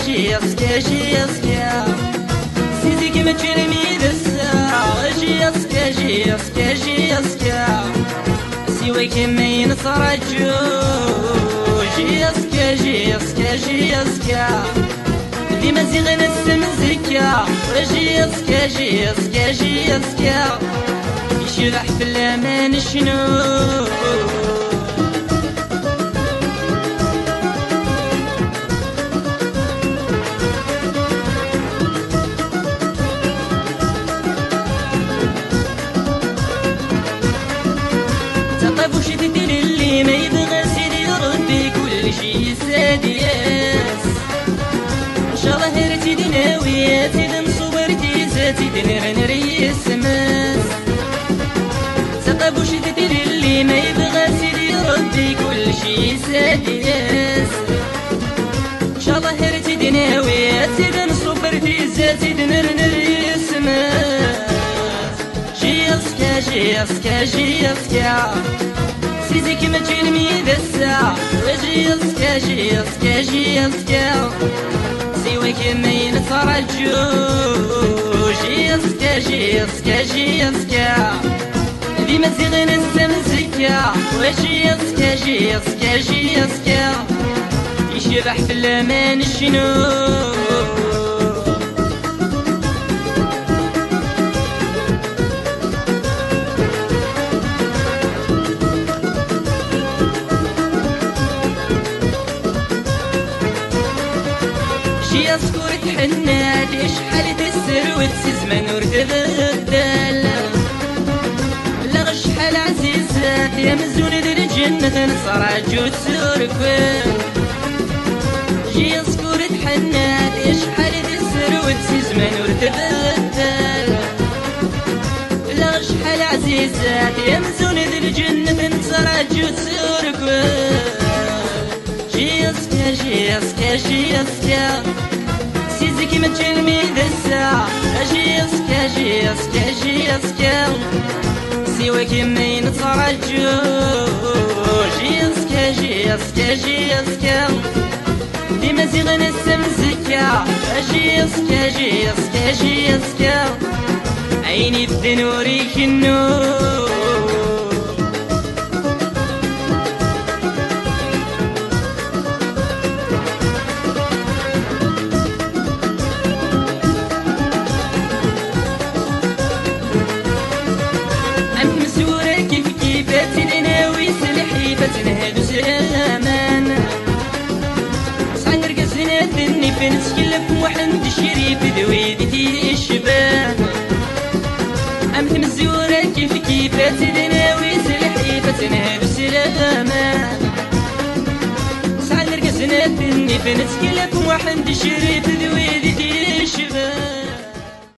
جيسكا سيدك ما ترمي دسا جيسكا سيويك ما ينصرجو جيسكا ديما زيغنا السمزكا جيسكا يشرح في الامان شنو طيب وش تدير اللي ما يبغى سيدي ربي كل شي سادياس ان شاء الله هرتي دي ناوياتي دم صبرتي زاتي دي نريس ماس طيب وش تدير اللي ما يبغى سيدي ربي كل شي سادياس ان شاء الله هرتي دي ناوياتي دم صبرتي زاتي دي نريس ماس جيسكا سيزيك ما تشلمي دسا جيسكا سيويك ما ينترجو جيسكا ديما زيغنا السمزكا جيسكا يشرح في الامان شنو يذكر تحنات شحال تسر وتسزمن وردغدال لا شحال عزيزات يا مزون ذي الجنة نصرج وتسركن يذكر تحنات شحال تسر وتسزمن وردغدال لا شحال عزيزات يا مزون ذي الجنة نصرج وتسركن جيسكا سيزيك ما تشلمي دسا جيسكا سيويك ما ينترجو جيسكا ديما زيغنا السمزكا جيسكا عيني الدنوريك النور هادو سلامان صغير قزنا ذني فنسكلف وحند شريف ذويدتي الشبان عمت مزورة كيفات ذناوي سلحيفتنا هادو سلامان صغير قزنا ذني فنسكلف وحند شريف ذويدتي الشبان